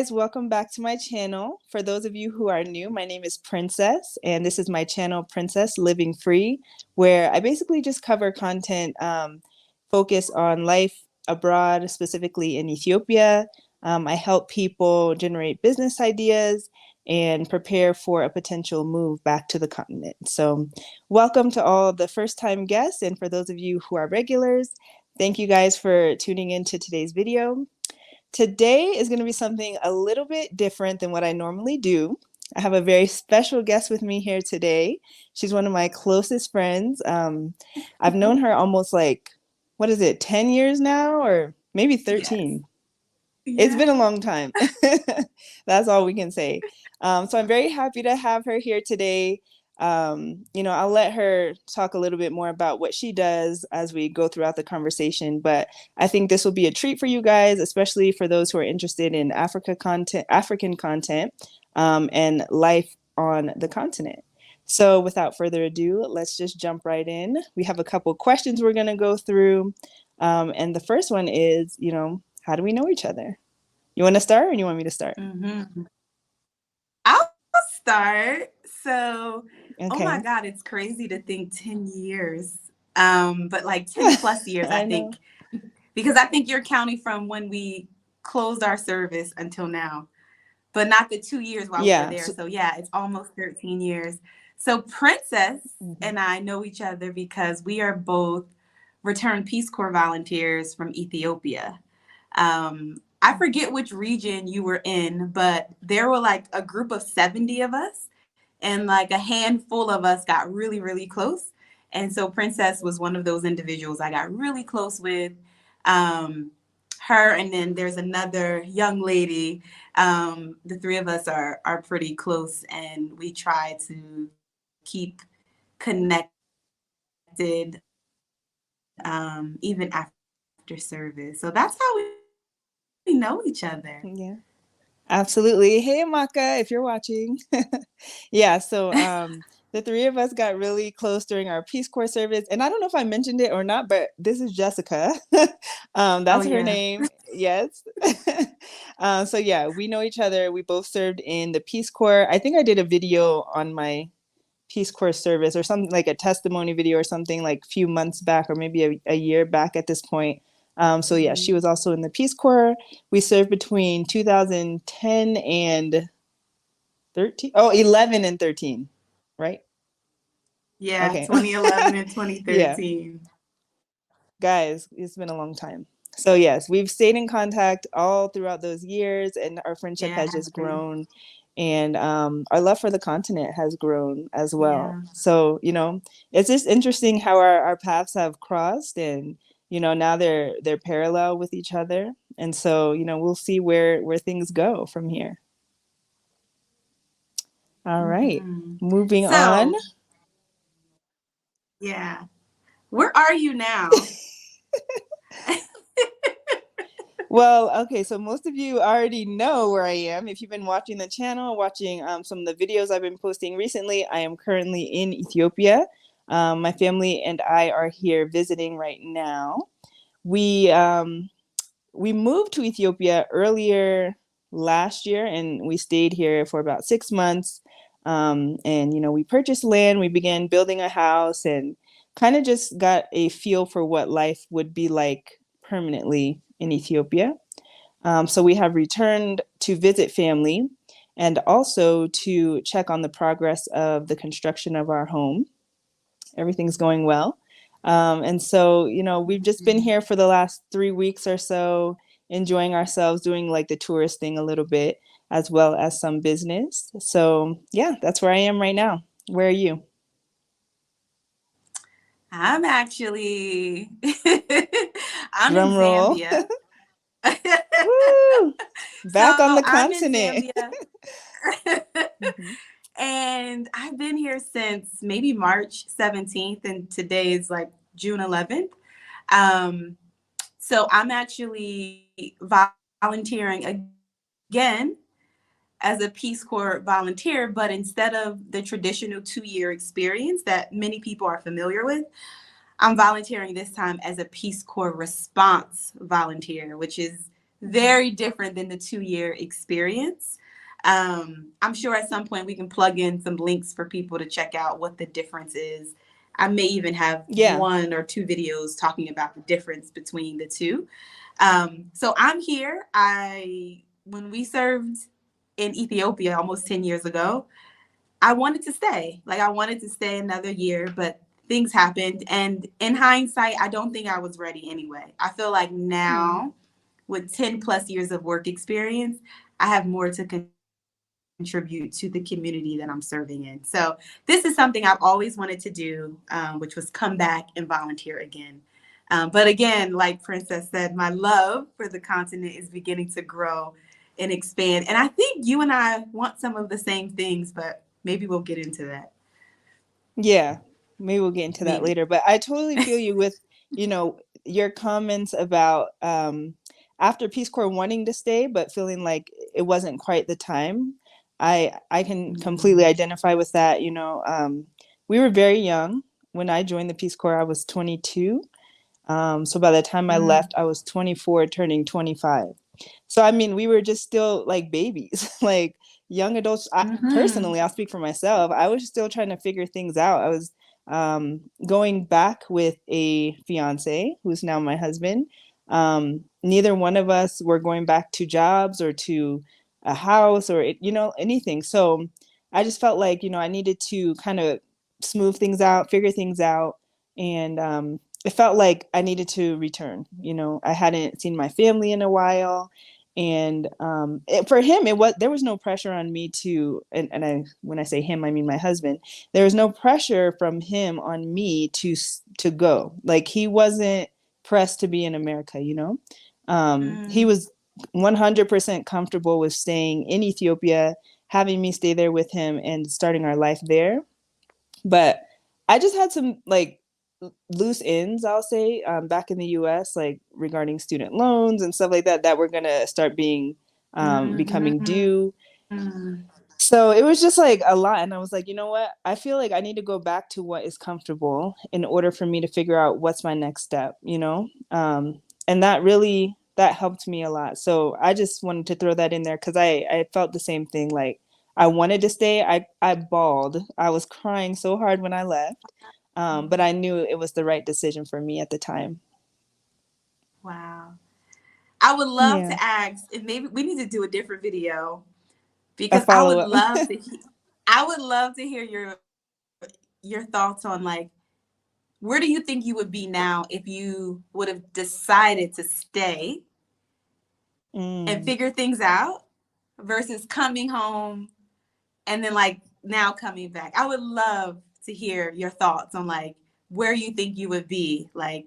guys, welcome back to my channel. For those of you who are new, my name is Princess, and this is my channel, Princess Living Free, where I basically just cover content focused on life abroad, specifically in Ethiopia. I help people generate business ideas and prepare for a potential move back to the continent. So welcome to all the first-time guests, and for those of you who are regulars, thank you guys for tuning into today's video. Today is going to be something a little bit different than what I normally do. I have a very special guest with me here today. She's one of my closest friends. I've known her almost like, 10 years now, or maybe 13. Yes. It's been a long time. That's all we can say. So I'm very happy to have her here today. I'll let her talk a little bit more about what she does as we go throughout the conversation, but I think this will be a treat for you guys, especially for those who are interested in African content, and life on the continent. So without further ado, let's just jump right in. We have a couple questions we're going to go through. And the first one is, how do we know each other? You want to start, or you want me to start? Mm-hmm. I'll start. So, okay. Oh my God, it's crazy to think 10 years. But like 10 plus years, I think, because I think you're counting from when we closed our service until now, but not the 2 years while we were there. So yeah, it's almost 13 years. So Princess and I know each other because we are both returned Peace Corps volunteers from Ethiopia. I forget which region you were in, but there were like a group of 70 of us, and like a handful of us got really, really close. And so Princess was one of those individuals I got really close with. Her, and then there's another young lady. The three of us are pretty close, and we try to keep connected even after service. So that's how we know each other. Yeah, absolutely. Hey, Amaka, if you're watching. Yeah, so the three of us got really close during our Peace Corps service. And I don't know if I mentioned it or not, but this is Jessica. That's her name. Yes. So yeah, we know each other. We both served in the Peace Corps. I think I did a video on my Peace Corps service, or something like a testimony video or something, like a few months back, or maybe a year back at this point. So yeah, she was also in the Peace Corps. We served between 2010 and 11 and 13, right? Yeah, okay. 2011 and 2013. Yeah. Guys, it's been a long time. So yes, we've stayed in contact all throughout those years, and our friendship has just grown. And our love for the continent has grown as well. Yeah. So, it's just interesting how our paths have crossed, and, now they're parallel with each other. And so, we'll see where things go from here. All right. Moving on. Yeah. Where are you now? Well, okay, so most of you already know where I am. If you've been watching the channel, watching some of the videos I've been posting recently, I am currently in Ethiopia. My family and I are here visiting right now. We moved to Ethiopia earlier last year, and we stayed here for about 6 months. And, we purchased land, we began building a house, and kind of just got a feel for what life would be like permanently in Ethiopia. So we have returned to visit family, and also to check on the progress of the construction of our home. Everything's going well. And so, we've just been here for the last 3 weeks or so, enjoying ourselves, doing like the tourist thing a little bit, as well as some business. So yeah, that's where I am right now. Where are you? I'm actually, I'm Drum in Zambia. Woo! Back on the continent. And I've been here since maybe March 17th, and today is like June 11th. So I'm actually volunteering again as a Peace Corps volunteer, but instead of the traditional 2-year experience that many people are familiar with, I'm volunteering this time as a Peace Corps response volunteer, which is very different than the 2-year experience. I'm sure at some point we can plug in some links for people to check out what the difference is. I may even have 1 or 2 videos talking about the difference between the two. So I'm here. When we served in Ethiopia almost 10 years ago, I wanted to stay. Like, I wanted to stay another year, but things happened. And in hindsight, I don't think I was ready anyway. I feel like now, with 10 plus years of work experience, I have more to contribute to the community that I'm serving in. So this is something I've always wanted to do, which was come back and volunteer again. But again, like Princess said, my love for the continent is beginning to grow and expand. And I think you and I want some of the same things, but maybe we'll get into that. Yeah, maybe we'll get into that later. But I totally feel you with, your comments about after Peace Corps wanting to stay, but feeling like it wasn't quite the time. I can completely identify with that. We were very young when I joined the Peace Corps. I was 22. So by the time I left, I was 24, turning 25. So, I mean, we were just still like babies, like young adults. Personally, I'll speak for myself. I was still trying to figure things out. I was going back with a fiance who's now my husband. Neither one of us were going back to jobs or to a house or, anything. So I just felt like, I needed to kind of smooth things out, figure things out. And it felt like I needed to return. I hadn't seen my family in a while. And for him, there was no pressure on me to, when I say him, I mean my husband. There was no pressure from him on me to go. Like, he wasn't pressed to be in America. He was 100% comfortable with staying in Ethiopia, having me stay there with him, and starting our life there. But I just had some like loose ends, I'll say, back in the US, like regarding student loans and stuff like that were gonna start becoming due. So it was just like a lot. And I was like, you know what? I feel like I need to go back to what is comfortable in order for me to figure out what's my next step, and that helped me a lot. So I just wanted to throw that in there because I felt the same thing. Like, I wanted to stay. I bawled. I was crying so hard when I left. But I knew it was the right decision for me at the time. Wow. I would love to ask, and maybe we need to do a different video, because I would love to hear your thoughts on, like, where do you think you would be now if you would have decided to stay and figure things out versus coming home and then, like, now coming back? I would love to hear your thoughts on, like, where you think you would be, like,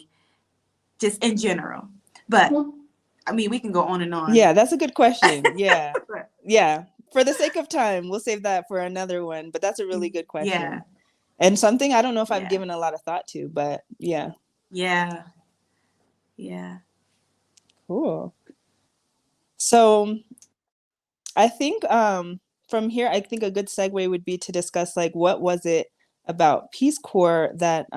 just in general. But I mean, we can go on and on. Yeah, that's a good question. Yeah. Yeah. For the sake of time, we'll save that for another one. But that's a really good question. Yeah. And something I don't know if I've given a lot of thought to, but yeah. Yeah. Yeah. Cool. So I think from here, I think a good segue would be to discuss, like, what was it about Peace Corps that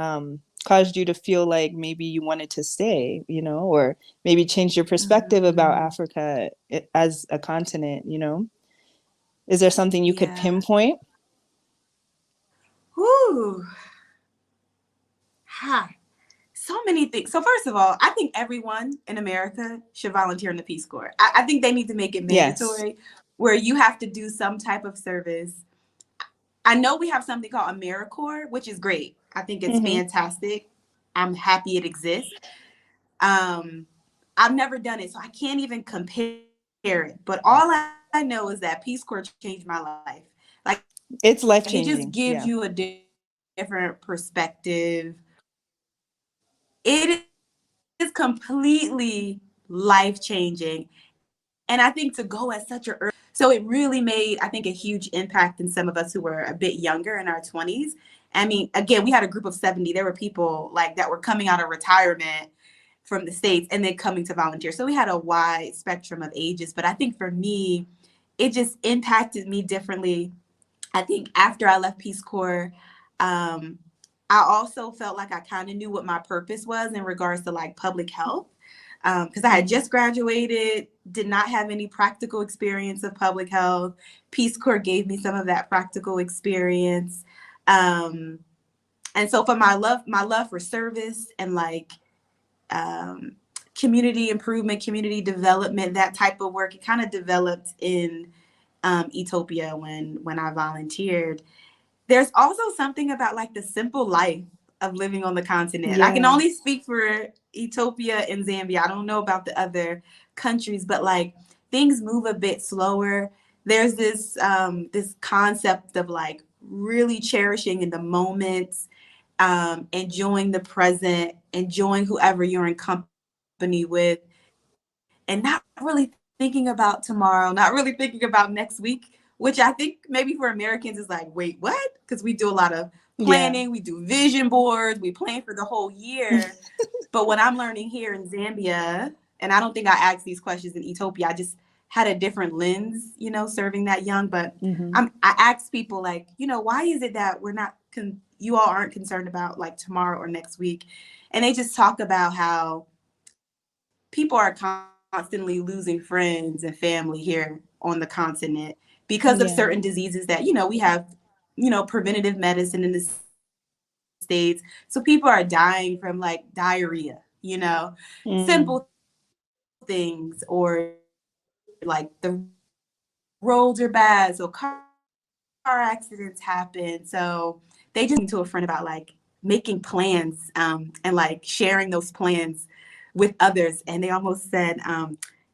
caused you to feel like maybe you wanted to stay, or maybe change your perspective about Africa as a continent, Is there something you could pinpoint? Whew. So many things. So first of all, I think everyone in America should volunteer in the Peace Corps. I think they need to make it mandatory, where you have to do some type of service. I know we have something called AmeriCorps, which is great. I think it's fantastic. I'm happy it exists. I've never done it, so I can't even compare it. But all I know is that Peace Corps changed my life. Like, it's life-changing. It just gives you a different perspective. It is completely life-changing. And I think to go at such a early, so it really made, I think, a huge impact in some of us who were a bit younger, in our 20s. I mean, again, we had a group of 70. There were people like that were coming out of retirement from the States and then coming to volunteer. So we had a wide spectrum of ages. But I think for me, it just impacted me differently. I think after I left Peace Corps, I also felt like I kind of knew what my purpose was in regards to, like, public health. because I had just graduated, did not have any practical experience of public health. Peace Corps gave me some of that practical experience. And so for my love for service and like community improvement, community development, that type of work, it kind of developed in Ethiopia when I volunteered. There's also something about like the simple life of living on the continent. I can only speak for Ethiopia and Zambia. I don't know about the other countries, but like things move a bit slower. There's this concept of like really cherishing in the moments, enjoying the present, enjoying whoever you're in company with, and not really thinking about tomorrow, not really thinking about next week, which I think maybe for Americans is like, wait, what? Because we do a lot of planning, we do vision boards, we plan for the whole year. But what I'm learning here in Zambia, and I don't think I asked these questions in Ethiopia, I just had a different lens, serving that young. But I asked people like, why is it that we're not, you all aren't concerned about like tomorrow or next week? And they just talk about how people are constantly losing friends and family here on the continent because of certain diseases that, we have, preventative medicine in the States. So people are dying from like diarrhea, simple things, or like the roads are bad. So car accidents happen. So they just talking to a friend about like making plans and like sharing those plans with others. And they almost said,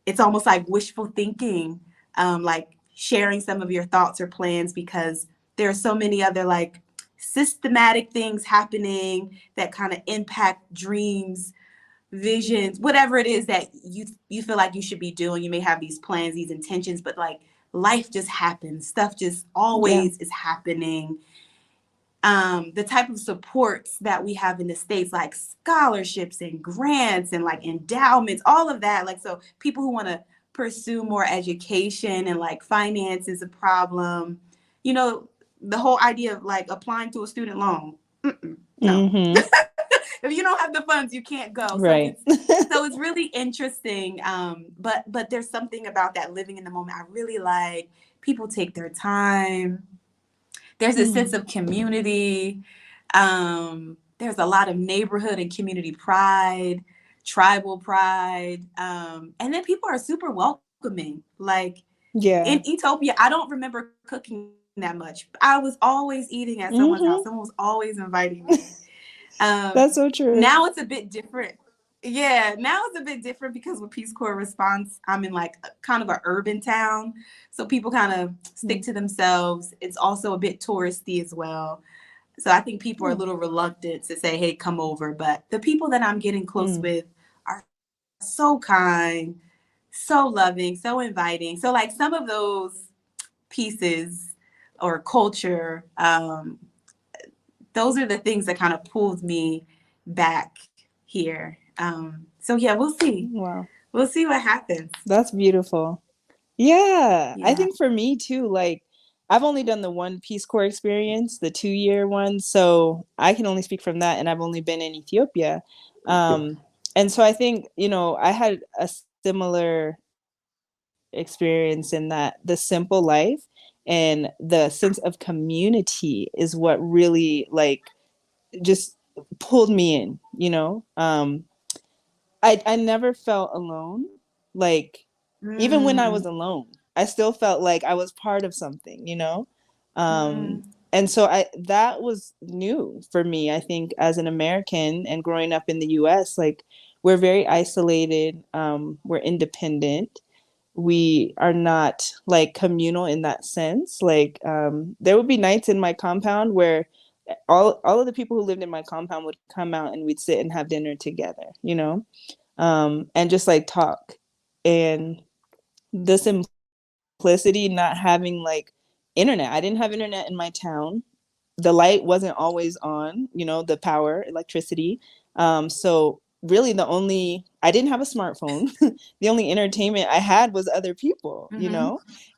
it's almost like wishful thinking, like sharing some of your thoughts or plans because there are so many other like systematic things happening that kind of impact dreams, visions, whatever it is that you feel like you should be doing. You may have these plans, these intentions, but like life just happens. Stuff just always is happening. The type of supports that we have in the States, like scholarships and grants and like endowments, all of that. Like, so people who want to pursue more education and like finance is a problem. You know, the whole idea of like applying to a student loan. No. If you don't have the funds, you can't go. So it's really interesting. But there's something about that living in the moment I really like. People take their time. There's a sense of community. There's a lot of neighborhood and community pride, tribal pride. And then people are super welcoming. Like in Ethiopia, I don't remember cooking that much. I was always eating at someone's house. Someone was always inviting me. That's so true. Now it's a bit different. Yeah, now it's a bit different because with Peace Corps response, I'm in like kind of an urban town. So people kind of stick to themselves. It's also a bit touristy as well. So I think people are a little reluctant to say, hey, come over. But the people that I'm getting close with are so kind, so loving, so inviting. So like some of those pieces or culture, those are the things that kind of pulled me back here. So yeah, we'll see. Wow. We'll see what happens. That's beautiful. Yeah. I think for me too, like I've only done the one Peace Corps experience, the 2-year one. So I can only speak from that. And I've only been in Ethiopia. And so I think, I had a similar experience in that the simple life and the sense of community is what really like just pulled me in, I never felt alone. Like even when I was alone, I still felt like I was part of something. And so that was new for me. I think as an American and growing up in the US, like we're very isolated, we're independent. We are not like communal in that sense. Like there would be nights in my compound where all of the people who lived in my compound would come out and we'd sit and have dinner together, and just like talk. And the simplicity, not having like internet. I didn't have internet in my town. The light wasn't always on, the power, electricity. So really I didn't have a smartphone. The only entertainment I had was other people.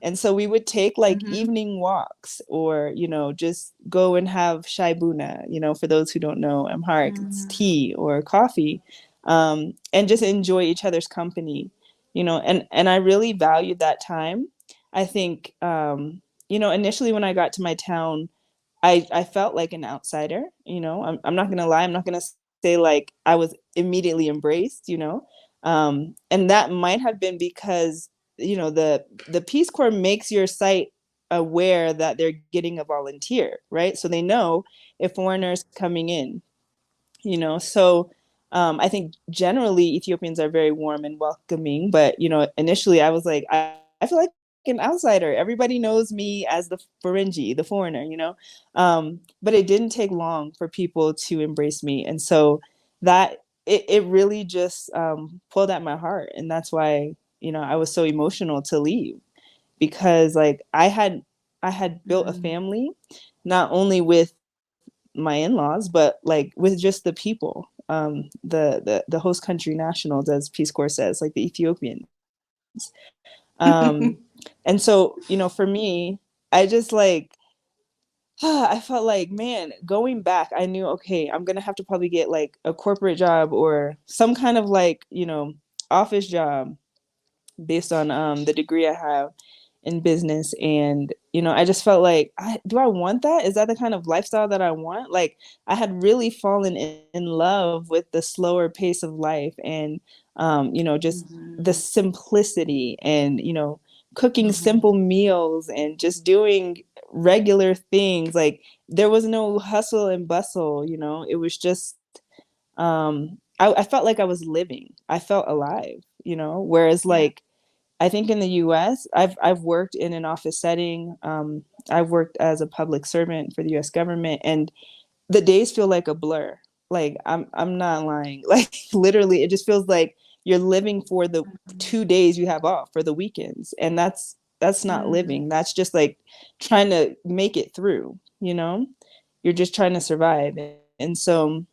And so we would take like evening walks or, just go and have shaibuna, for those who don't know Amharic, it's tea or coffee. and just enjoy each other's company, you know, and I really valued that time. I think, you know, initially when I got to my town, I felt like an outsider, you know. I'm not gonna lie, I'm not gonna say like I was immediately embraced, you know. And that might have been because, you know, the Peace Corps makes your site aware that they're getting a volunteer, right? So they know if foreigners coming in, you know. So I think generally Ethiopians are very warm and welcoming, but you know, initially I was like, I feel like an outsider. Everybody knows me as the Ferengi, the foreigner, you know. But it didn't take long for people to embrace me, and so that it really just pulled at my heart, and that's why, you know, I was so emotional to leave, because like I had built a Mm. family, not only with my in-laws, but like with just the people, the host country nationals, as Peace Corps says, like the Ethiopians. And so, you know, for me, I just like I felt like, man, going back, I knew, okay, I'm gonna have to probably get like a corporate job or some kind of like, you know, office job based on the degree I have in business. And you know, I just felt like, do I want that? Is that the kind of lifestyle that I want? Like, I had really fallen in love with the slower pace of life, and you know, just the Mhm. simplicity, and you know, cooking simple Mhm. meals and just doing regular things. Like, there was no hustle and bustle, you know. It was just I felt like I was living. I felt alive, you know. Whereas Yeah. like, I think in the U.S., I've worked in an office setting. I've worked as a public servant for the U.S. government, and the days feel like a blur. Like, I'm not lying. Like, literally, it just feels like you're living for the Mhm. 2 days you have off, for the weekends, and that's not Mm. living. That's just like trying to make it through. You know, you're just trying to survive, and so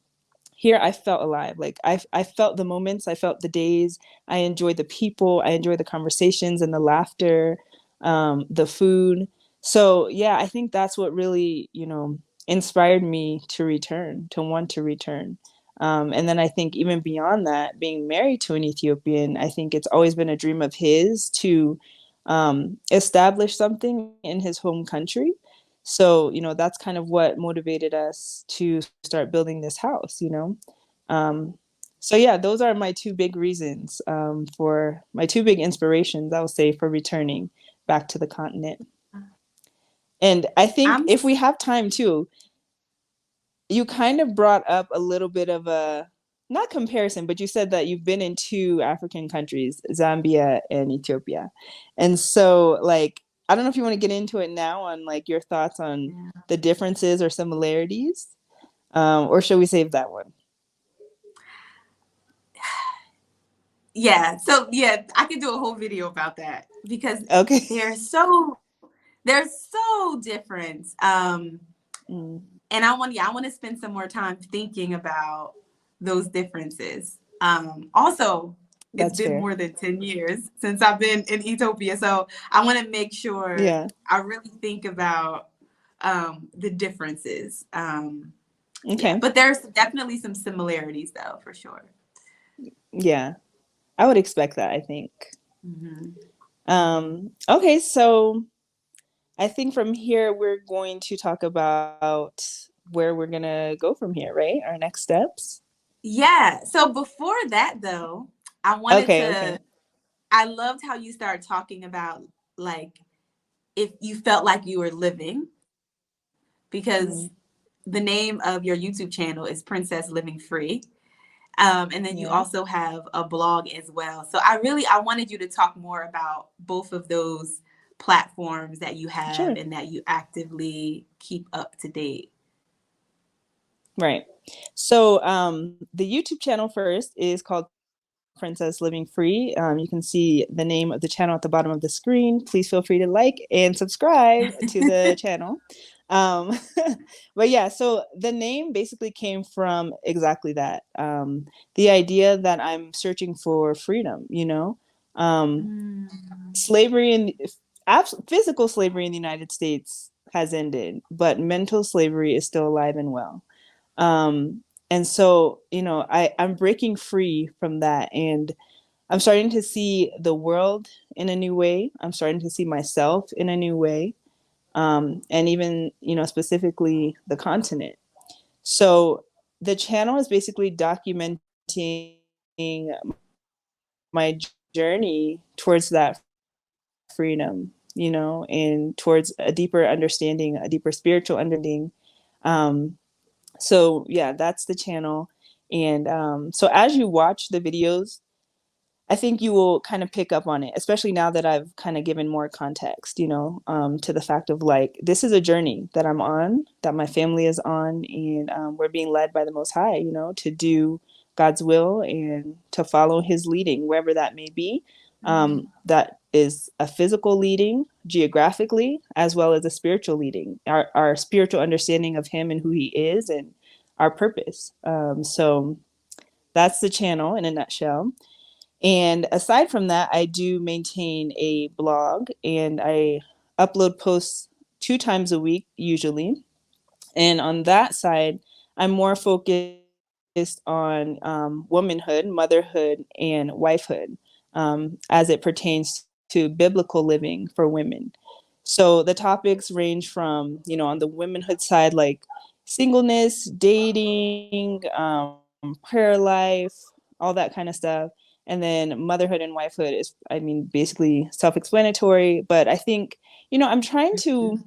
here I felt alive. Like, I felt the moments, I felt the days, I enjoyed the people, I enjoyed the conversations and the laughter, the food. So yeah, I think that's what really, you know, inspired me to return, to want to return. And then I think even beyond that, being married to an Ethiopian, I think it's always been a dream of his to establish something in his home country. So, you know, that's kind of what motivated us to start building this house, you know. Um, so yeah, those are my two big reasons, for my two big inspirations, I will say, for returning back to the continent. And I think I'm if we have time too, you kind of brought up a little bit of a, not comparison, but you said that you've been in two African countries, Zambia and Ethiopia. And so like, I don't know if you want to get into it now on like your thoughts on yeah. the differences or similarities, or should we save that one? Yeah. So yeah, I could do a whole video about that because Okay. they're so they're so different. Mm, And I want to spend some more time thinking about those differences. Also, it's that's been fair. more than 10 years since I've been in Ethiopia. So I want to make sure Yeah. I really think about the differences. Yeah, Okay. but there's definitely some similarities, though, for sure. Yeah. I would expect that, I think. Hmm. Okay, so I think from here we're going to talk about where we're gonna go from here, right? Our next steps. Yeah. So before that, though, I wanted Okay, to, okay. I loved how you started talking about like if you felt like you were living, because Mm, the name of your YouTube channel is Princess Living Free. And then you yeah, also have a blog as well. So I wanted you to talk more about both of those platforms that you have sure. and that you actively keep up to date. Right. So the YouTube channel first is called Princess Living Free. You can see the name of the channel at the bottom of the screen. Please feel free to like and subscribe to the channel. Um, but yeah, so the name basically came from exactly that. The idea that I'm searching for freedom, you know. Um, Mm. Slavery in physical slavery in the United States has ended, but mental slavery is still alive and well. Um, And so, I'm breaking free from that, and I'm starting to see the world in a new way. I'm starting to see myself in a new way, and even, specifically the continent. So the channel is basically documenting my journey towards that freedom, and towards a deeper understanding, a deeper spiritual understanding. Um, so yeah, that's the channel. And so as you watch the videos, I think you will kind of pick up on it, especially now that I've kind of given more context, to the fact of like, this is a journey that I'm on, that my family is on, and we're being led by the Most High, to do God's will and to follow His leading, wherever that may be. That is a physical leading geographically, as well as a spiritual leading, our spiritual understanding of Him and who He is and our purpose. So that's the channel in a nutshell. And aside from that, I do maintain a blog and I upload posts 2 times a week, usually. And on that side, I'm more focused on womanhood, motherhood, and wifehood as it pertains to biblical living for women. So the topics range from, on the womanhood side, like singleness, dating, prayer life, all that kind of stuff. And then motherhood and wifehood is, I mean, basically self-explanatory. But I think, I'm trying to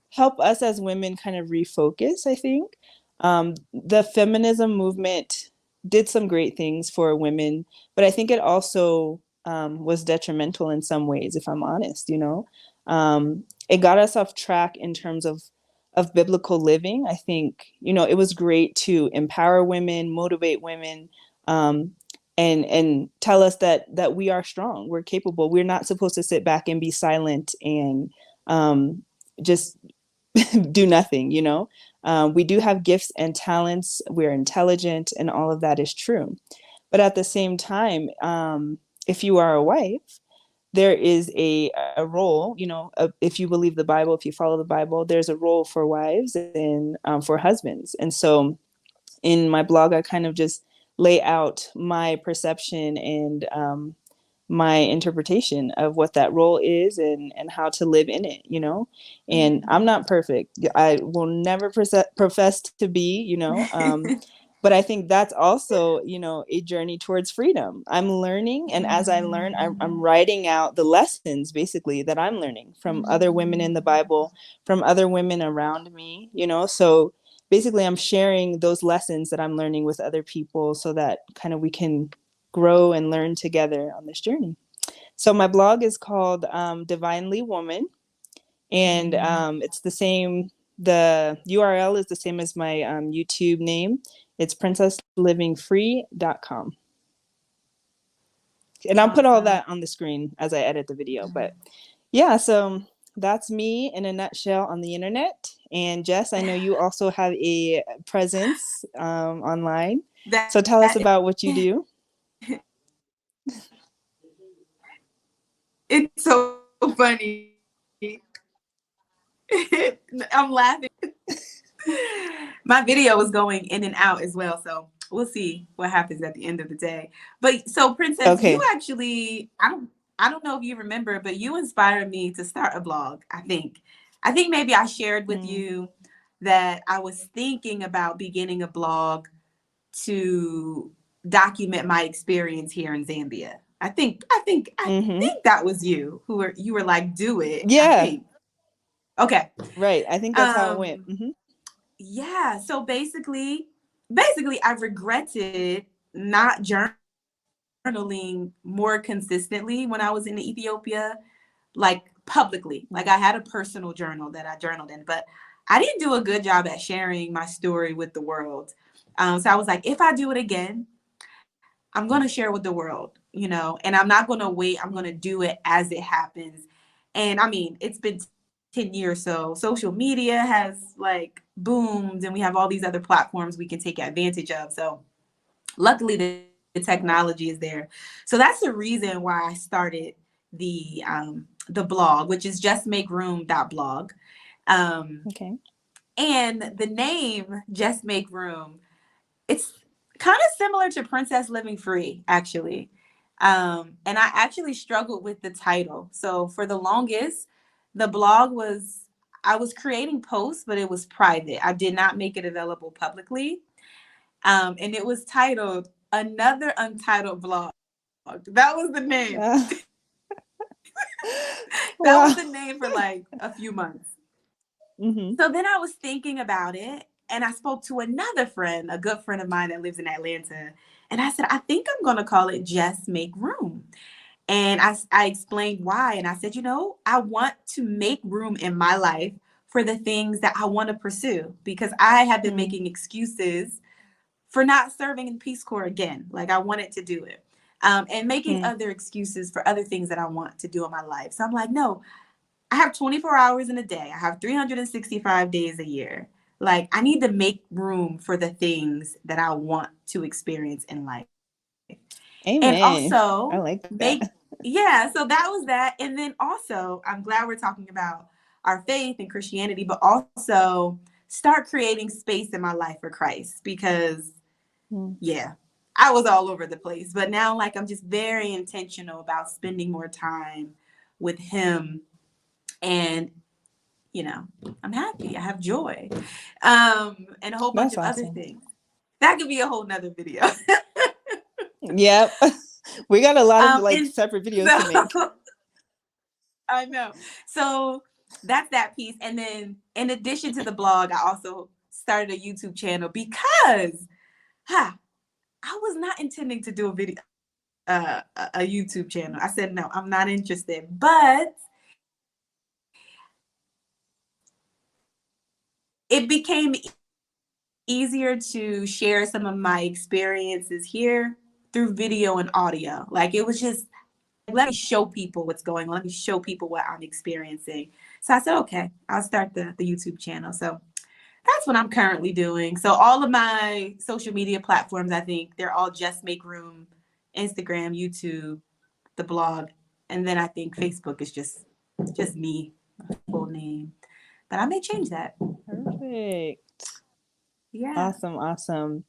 help us as women kind of refocus, I think. The feminism movement did some great things for women, but I think it also was detrimental in some ways, if I'm honest, it got us off track in terms of biblical living. I think, it was great to empower women, motivate women, um, and tell us that we are strong, we're capable. We're not supposed to sit back and be silent and just do nothing, we do have gifts and talents, we're intelligent, and all of that is true. But at the same time, if you are a wife, there is a role, if you believe the Bible, if you follow the Bible, there's a role for wives and for husbands. And so in my blog, I kind of just lay out my perception and my interpretation of what that role is and how to live in it, and I'm not perfect. I will never profess to be, but I think that's also, a journey towards freedom. I'm learning, and as I learn, I'm writing out the lessons basically that I'm learning from other women in the Bible, from other women around me, so basically I'm sharing those lessons that I'm learning with other people so that kind of we can grow and learn together on this journey. So my blog is called Divinely Woman, and it's the same. The URL is the same as my YouTube name. It's princesslivingfree.com. And I'll put all that on the screen as I edit the video. But yeah, so that's me in a nutshell on the internet. And Jess, I know you also have a presence online. So tell us about what you do. It's so funny. I'm laughing. My video was going in and out as well, so we'll see what happens at the end of the day. But so, Princess, you actually, I don't know if you remember, but you inspired me to start a blog. I think maybe I shared with you that I was thinking about beginning a blog to document my experience here in Zambia. I think that was you who were like, do it. Yeah. I think. Okay. Right. I think that's how it went. Yeah. So basically, I regretted not journaling more consistently when I was in Ethiopia, like publicly. Like I had a personal journal that I journaled in, but I didn't do a good job at sharing my story with the world. So I was like, if I do it again, I'm going to share with the world, and I'm not going to wait. I'm going to do it as it happens. And I mean, it's been 10 years. So social media has like boomed and we have all these other platforms we can take advantage of. So luckily the technology is there. So that's the reason why I started the blog, which is justmakeroom.blog. Okay. And the name Just Make Room, it's kind of similar to Princess Living Free, actually. And I actually struggled with the title. So for the longest, the blog was, I was creating posts, but it was private. I did not make it available publicly. And it was titled Another Untitled Blog. That was the name. That Wow. was the name for like a few months. So then I was thinking about it, and I spoke to another friend, a good friend of mine that lives in Atlanta. And I said, I think I'm going to call it Just Make Room. And I explained why. And I said, I want to make room in my life for the things that I want to pursue, because I have been making excuses for not serving in the Peace Corps again. Like, I wanted to do it. And making other excuses for other things that I want to do in my life. So I'm like, no, I have 24 hours in a day. I have 365 days a year. Like, I need to make room for the things that I want to experience in life. And Amen. also I like that. so that was that. And then also, I'm glad we're talking about our faith and Christianity, but also start creating space in my life for Christ, because I was all over the place. But now, like, I'm just very intentional about spending more time with him. And I'm happy. I have joy. And a whole bunch That's of other awesome. things. That could be a whole nother video. Yep. We got a lot of like separate videos to make. I know. So that's that piece. And then in addition to the blog, I also started a YouTube channel because I was not intending to do a video, a YouTube channel. I said, no, I'm not interested. But it became easier to share some of my experiences here through video and audio. Like, it was just, let me show people what's going on. Let me show people what I'm experiencing. So I said, okay, I'll start the YouTube channel. So that's what I'm currently doing. So all of my social media platforms, I think they're all Just Make Room, Instagram, YouTube, the blog. And then I think Facebook is just me, full name. But I may change that. Perfect. Yeah. Awesome.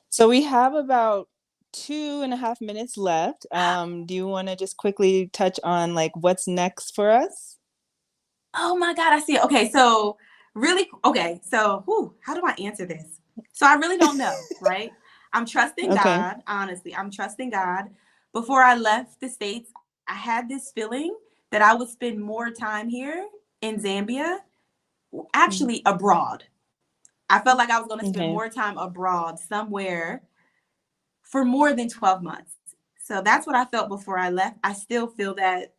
So we have about 2.5 minutes left. Do you want to just quickly touch on like what's next for us? Oh my God, I see it. Okay, so how do I answer this? So I really don't know, right? I'm trusting Okay. God, honestly. I'm trusting God. Before I left the States, I had this feeling that I would spend more time here in Zambia, actually abroad. I felt like I was going to spend Okay. more time abroad somewhere for more than 12 months. So that's what I felt before I left. I still feel that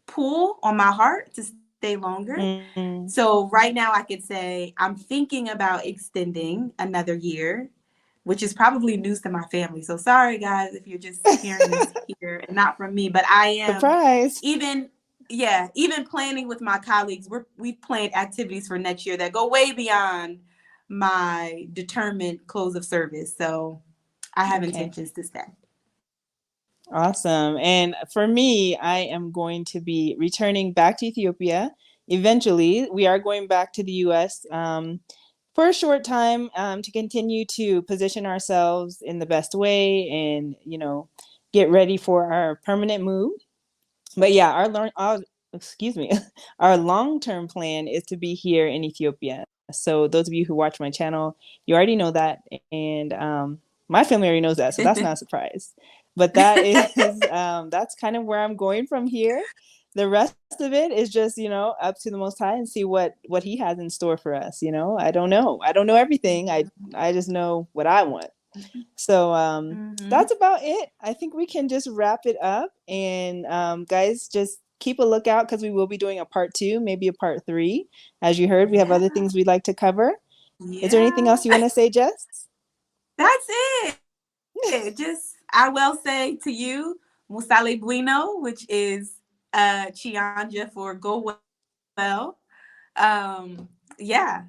pull on my heart to stay longer. So right now I could say I'm thinking about extending another year, which is probably news to my family. So sorry guys if you're just hearing this here and not from me, but I am Surprise. even planning with my colleagues. We've planned activities for next year that go way beyond my determined close of service. So I have intentions to stay. Awesome. And for me, I am going to be returning back to Ethiopia. Eventually, we are going back to the US for a short time to continue to position ourselves in the best way and, get ready for our permanent move. But yeah, our long-term plan is to be here in Ethiopia. So those of you who watch my channel, you already know that, and my family already knows that, so that's not a surprise. But that is that's kind of where I'm going from here. The rest of it is just up to the Most High and see what He has in store for us. I don't know. I don't know everything. I just know what I want. So that's about it. I think we can just wrap it up. And guys, just keep a lookout because we will be doing a part 2, maybe a part 3. As you heard, we have other things we'd like to cover. Is there anything else you want to say, Jess? That's it. Just, I will say to you, Musale Bueno, which is Chianja for go well. Yeah.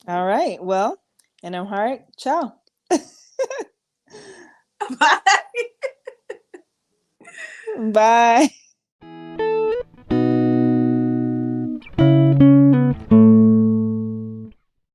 All right. Well, and I'm Heart. Ciao. Bye. Bye.